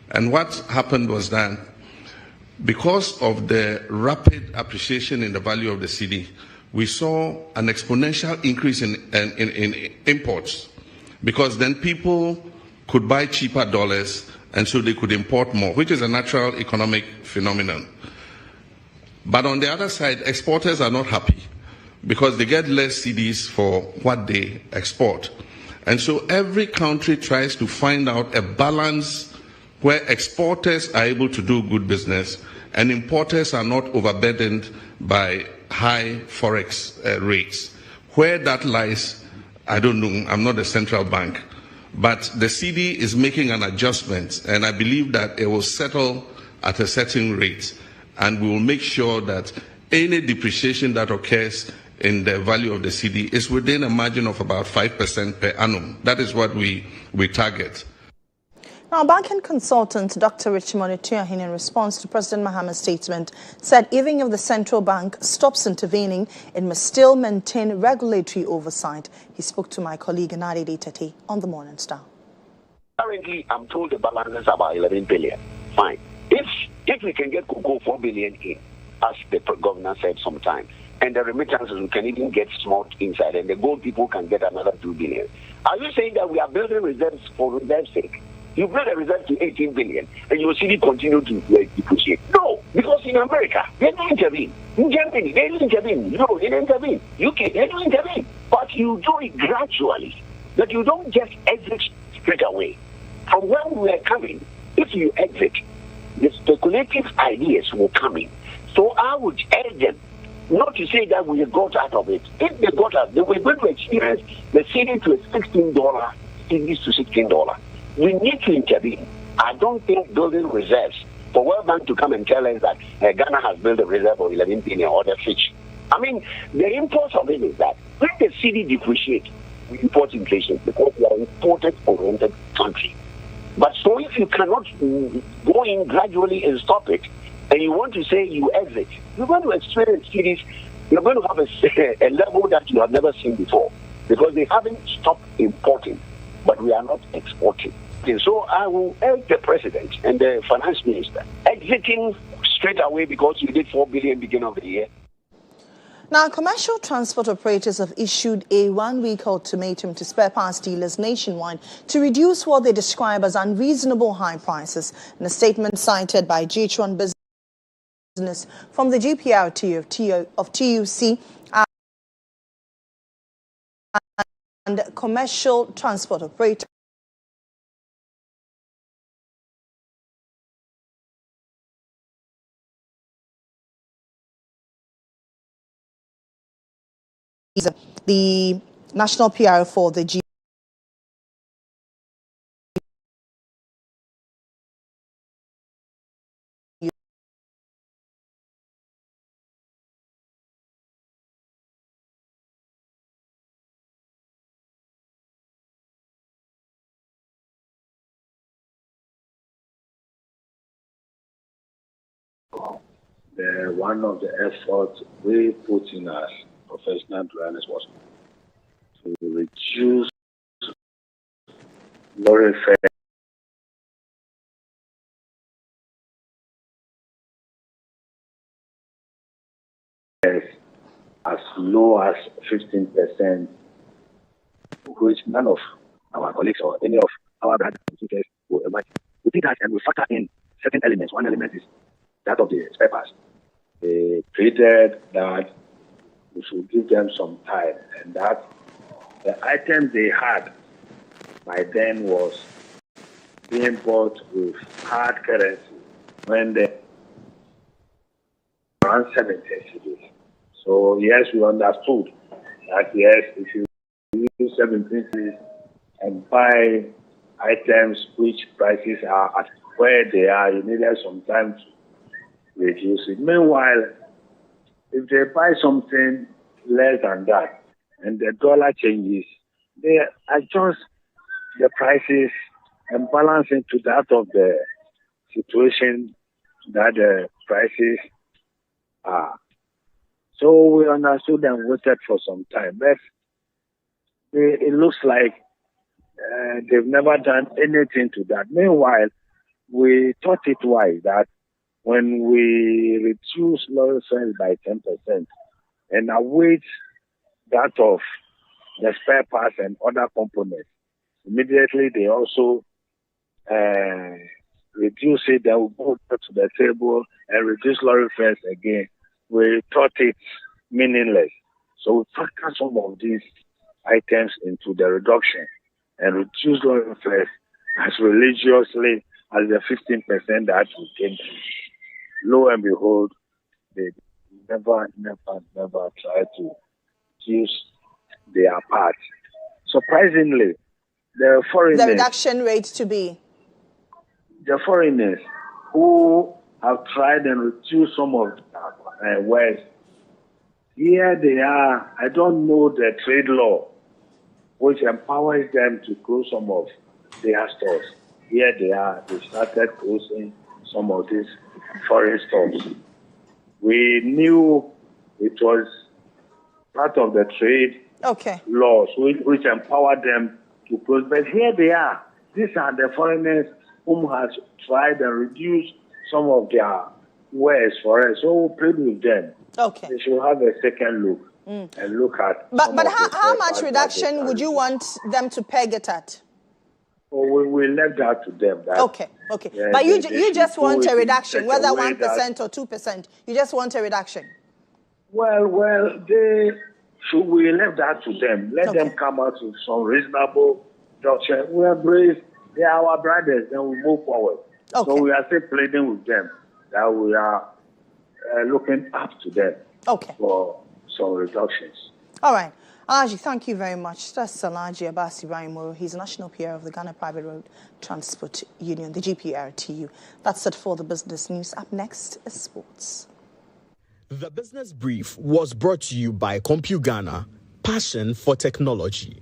And what happened was that because of the rapid appreciation in the value of the cedi, we saw an exponential increase in imports, because then people could buy cheaper dollars, and so they could import more, which is a natural economic phenomenon. But on the other side, exporters are not happy because they get less cedis for what they export. And so every country tries to find out a balance where exporters are able to do good business and importers are not overburdened by high forex rates. Where that lies, I don't know. I'm not a central bank. But the CD is making an adjustment, and I believe that it will settle at a certain rate, and we will make sure that any depreciation that occurs in the value of the CD is within a margin of about 5% per annum. That is what we target. Now, banking consultant Dr. Richmond Etuahin, in response to President Mahama's statement, said even if the central bank stops intervening, it must still maintain regulatory oversight. He spoke to my colleague Nadi Tete on the Morning Star. Currently, I'm told the balance is about 11 billion. Fine. If we can get cocoa 4 billion in, as the governor said sometime, and the remittances, we can even get small inside, and the gold people can get another 2 billion. Are you saying that we are building reserves for reserve's sake? You build a reserve to 18 billion, and you see it continue to depreciate. No, because in America, they don't intervene. In Germany, they don't intervene. No, they don't intervene. UK, they don't intervene. But you do it gradually, that you don't just exit straight away. From where we are coming, if you exit, the speculative ideas will come in. So I would urge them not to say that we got out of it. If they got out, they were going to experience the ceiling to a $16, cities to $16. We need to intervene. I don't think building reserves for World Bank to come and tell us that Ghana has built a reserve of 11 billion or the Fitch. I mean, the impulse of it is that when the city depreciates, we import inflation because we are an imported-oriented country. But so if you cannot go in gradually and stop it, and you want to say you exit, you're going to experience cities, you're going to have a level that you have never seen before because they haven't stopped importing, but we are not exporting. And so I will urge the president and the finance minister exiting straight away because you did 4 billion beginning of the year. Now, commercial transport operators have issued a one-week ultimatum to spare parts dealers nationwide to reduce what they describe as unreasonable high prices. In a statement cited by GHOne Business from the GPRT of TUC and commercial transport operators, the national PR for the G. One of the efforts we put in as professional drivers was to reduce lorry fares as low as 15%, which none of our colleagues or any of our brothers and sisters will imagine. We did that and we factor in certain elements. One element is that of the spare parts. They treated that we should give them some time, and that the items they had by then was being bought with hard currency when they around 70 cedis. So yes, we understood that yes, if you use 70 cedis and buy items which prices are at where they are, you needed some time to reduce it. Meanwhile, if they buy something less than that and the dollar changes, they adjust the prices and balance into that of the situation that the prices are. So we understood and waited for some time. But it looks like they've never done anything to that. Meanwhile, we thought it wise that when we reduce lorry fares by 10% and await that of the spare parts and other components, immediately they also reduce it, they will go to the table and reduce lorry fares again. We thought it meaningless. So we factor some of these items into the reduction and reduce lorry fares as religiously as the 15% that we came to. Lo and behold, they never try to use their part. Surprisingly, the foreigners. The reduction rate to be? The foreigners who have tried and reduced some of wares. Here they are. I don't know the trade law, which empowers them to close some of their stores. Here they are. They started closing some of these foreign stores. We knew it was part of the trade laws, which empowered them to close. But here they are. These are the foreigners whom has tried and reduced some of their wares for us. So we played with them. Okay. They should have a second look and look at. But how much reduction would you want them to peg it at? Well, we left that to them. Okay. Yeah, but you just want a reduction, whether 1% or 2%. You just want a reduction. Well, we left that to them. Let them come out with some reasonable reduction. We embrace. They are our brothers, then we move forward. So we are still pleading with them that we are looking up to them for some reductions. All right. Alaji, thank you very much. That's Alaji Abasi Raimoro. He's a national PR of the Ghana Private Road Transport Union, the GPRTU. That's it for the business news. Up next is sports. The Business Brief was brought to you by CompuGhana, passion for technology.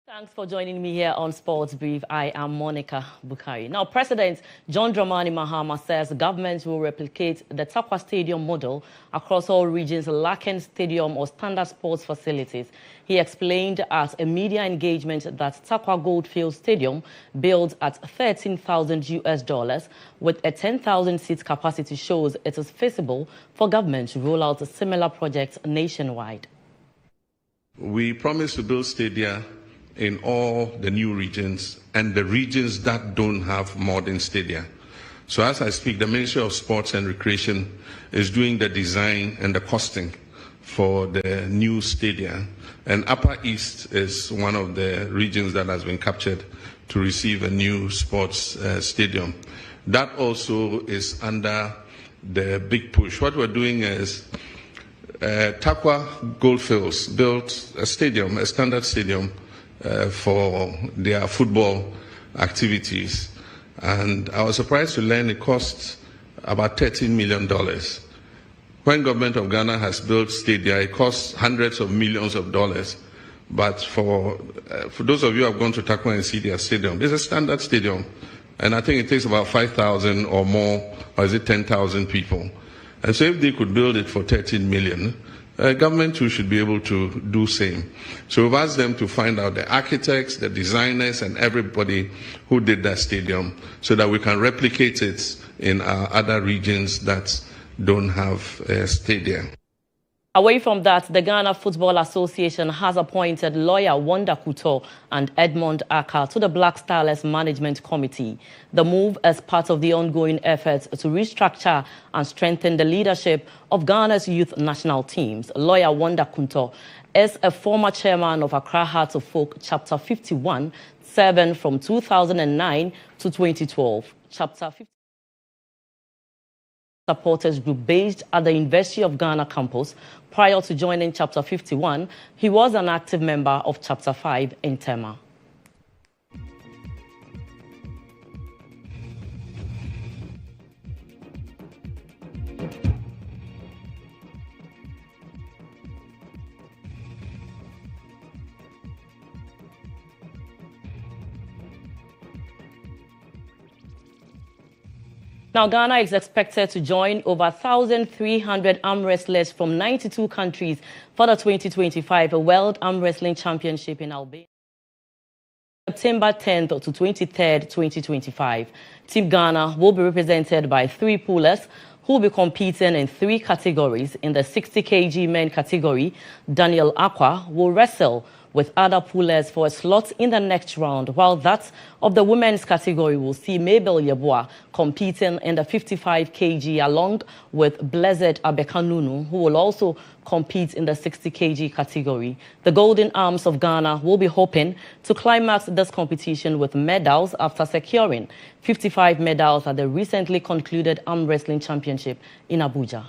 Thanks for joining me here on Sports Brief. I am Monica Bukari. Now, President John Dramani Mahama says the government will replicate the Takwa Stadium model across all regions lacking stadium or standard sports facilities. He explained at a media engagement that Takwa Goldfield Stadium, built at $13,000 with a 10,000 seat capacity, shows it is feasible for government to roll out a similar project nationwide. We promise to build stadia in all the new regions and the regions that don't have modern stadia. So as I speak, the Ministry of Sports and Recreation is doing the design and the costing for the new stadia. And Upper East is one of the regions that has been captured to receive a new sports stadium. That also is under the big push. What we're doing is Takwa Goldfields built a stadium, a standard stadium, for their football activities. And I was surprised to learn it costs about $13 million. When government of Ghana has built stadia, it costs hundreds of millions of dollars. But for those of you who have gone to Takwa and see their stadium, it's a standard stadium. And I think it takes about 5,000 or more, or is it 10,000 people? And so if they could build it for 13 million, government too should be able to do same. So we've asked them to find out the architects, the designers, and everybody who did that stadium so that we can replicate it in our other regions that don't have a stadium. Away from that, the Ghana Football Association has appointed lawyer Wanda Kuto and Edmond Aka to the Black Starlets Management Committee. The move is part of the ongoing efforts to restructure and strengthen the leadership of Ghana's youth national teams. Lawyer Wanda Kuto is a former chairman of Accra Hearts of Folk Chapter 51, serving from 2009 to 2012. Chapter 50 supporters group based at the University of Ghana campus. Prior to joining Chapter 51, he was an active member of Chapter 5 in Tema. Now, Ghana is expected to join over 1,300 arm wrestlers from 92 countries for the 2025 World Arm Wrestling Championship in Albania, September 10th to 23rd, 2025. Team Ghana will be represented by 3 poolers. who will be competing in 3 categories. In the 60 kg men category, Daniel Aqua will wrestle with other pullers for a slot in the next round, while that of the women's category will see Mabel Yeboah competing in the 55 kg along with Blessed Abekanunu, who will also compete in the 60 kg category. The Golden Arms of Ghana will be hoping to climax this competition with medals after securing 55 medals at the recently concluded Arm Wrestling Championship in Abuja.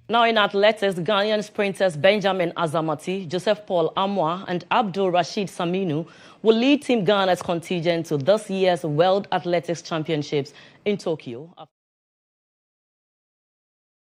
Now in athletics, Ghanaian sprinters Benjamin Azamati, Joseph Paul Amwa, and Abdul Rashid Saminu will lead Team Ghana's contingent to this year's World Athletics Championships in Tokyo.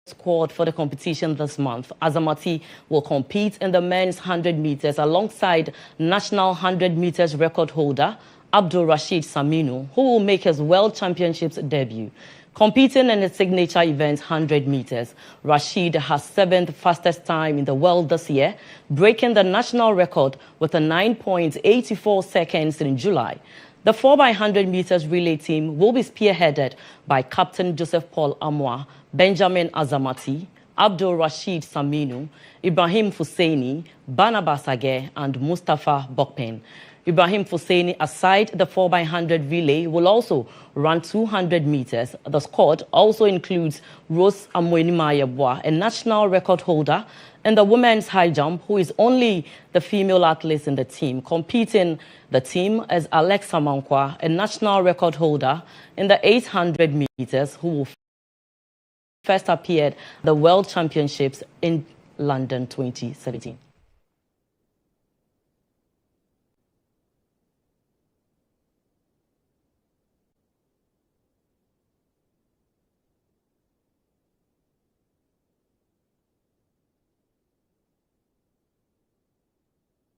Squad for the competition this month. Azamati will compete in the men's 100 meters alongside national 100 meters record holder Abdul Rashid Saminu, who will make his World Championships debut. Competing in his signature event 100 meters, Rashid has 7th fastest time in the world this year, breaking the national record with a 9.84 seconds in July. The 4x100 meters relay team will be spearheaded by Captain Joseph Paul Amwa, Benjamin Azamati, Abdul Rashid Saminu, Ibrahim Fusseini, Barnabas Ageh, and Mustafa Bokpen. Ibrahim Fusseini, aside the 4x100 relay, will also run 200 meters. The squad also includes Rose Amwenima-Yeboah, a national record holder, and the women's high jump, who is only the female athlete in the team. Competing the team is Alexa Mankwa, a national record holder in the 800 meters, who will first appeared at the World Championships in London 2017.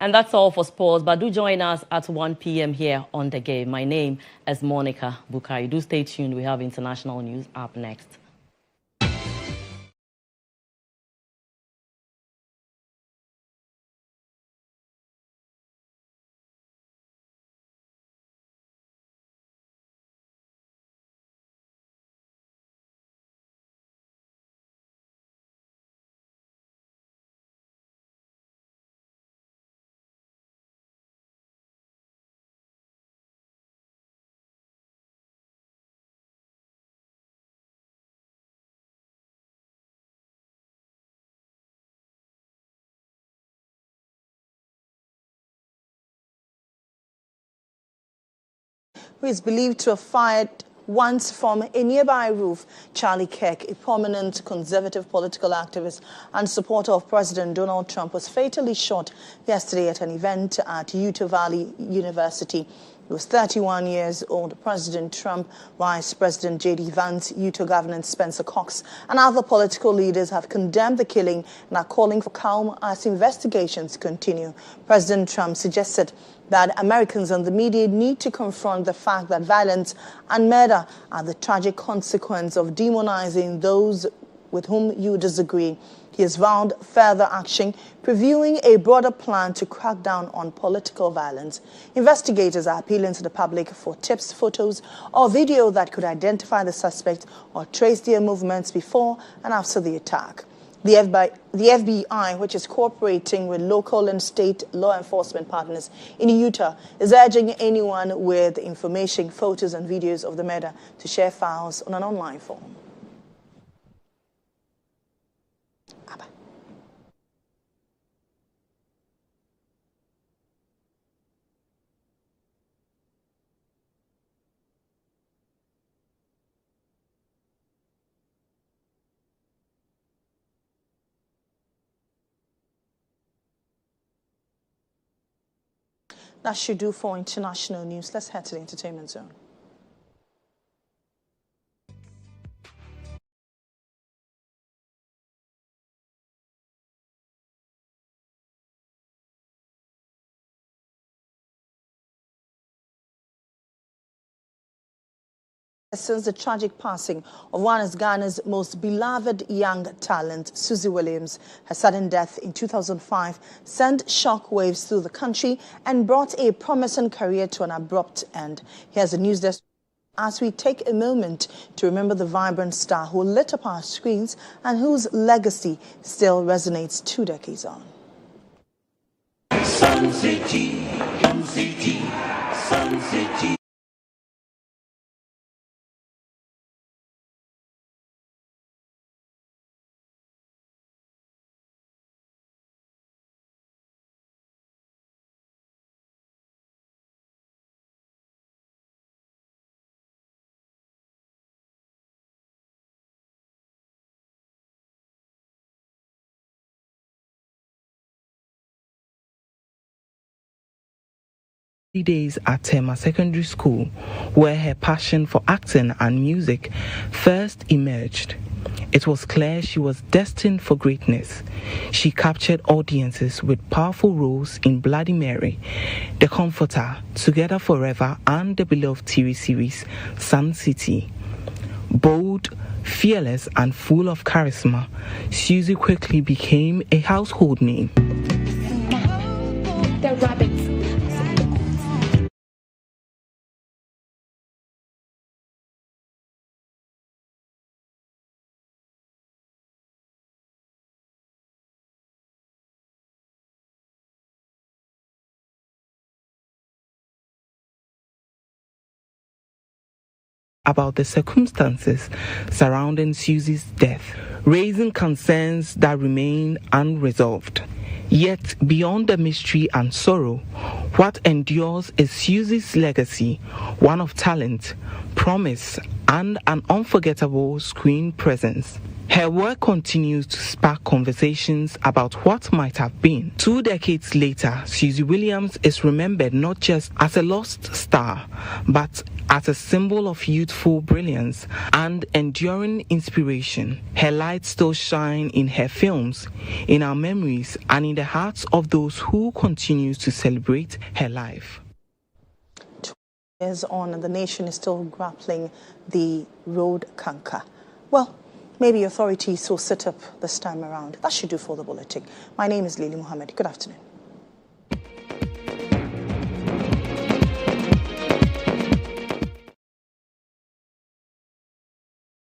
And that's all for sports, but do join us at 1 p.m. here on The Game. My name is Monica Bukai. Do stay tuned. We have international news up next. Who is believed to have fired once from a nearby roof. Charlie Kirk, a prominent conservative political activist and supporter of President Donald Trump, was fatally shot yesterday at an event at Utah Valley University. He was 31 years old. President Trump, Vice President J.D. Vance, Utah Governor Spencer Cox, and other political leaders have condemned the killing and are calling for calm as investigations continue. President Trump suggested that Americans and the media need to confront the fact that violence and murder are the tragic consequence of demonizing those with whom you disagree. He has vowed further action, previewing a broader plan to crack down on political violence. Investigators are appealing to the public for tips, photos, or video that could identify the suspect or trace their movements before and after the attack. The FBI, which is cooperating with local and state law enforcement partners in Utah, is urging anyone with information, photos, and videos of the murder to share files on an online form. That should do for international news. Let's head to the entertainment zone. Since the tragic passing of one of Ghana's most beloved young talent, Susie Williams. Her sudden death in 2005 sent shockwaves through the country and brought a promising career to an abrupt end. Here's the news desk as we take a moment to remember the vibrant star who lit up our screens and whose legacy still resonates 2 decades on. Sun City, Sun City, Sun City. Days at Tema Secondary School, where her passion for acting and music first emerged. It was clear she was destined for greatness. She captured audiences with powerful roles in Bloody Mary, The Comforter, Together Forever, and the beloved TV series Sun City. Bold, fearless, and full of charisma, Susie quickly became a household name. The rabbits. About the circumstances surrounding Susie's death, raising concerns that remain unresolved. Yet, beyond the mystery and sorrow, what endures is Susie's legacy, one of talent, promise, and an unforgettable screen presence. Her work continues to spark conversations about what might have been. 2 decades later, Susie Williams is remembered not just as a lost star, but as a symbol of youthful brilliance and enduring inspiration. Her light still shines in her films, in our memories, and in the hearts of those who continue to celebrate her life. 2 years on, and the nation is still grappling the road canker. Well, maybe authorities will sit up this time around. That should do for the bulletin. My name is Lily Mohammed. Good afternoon.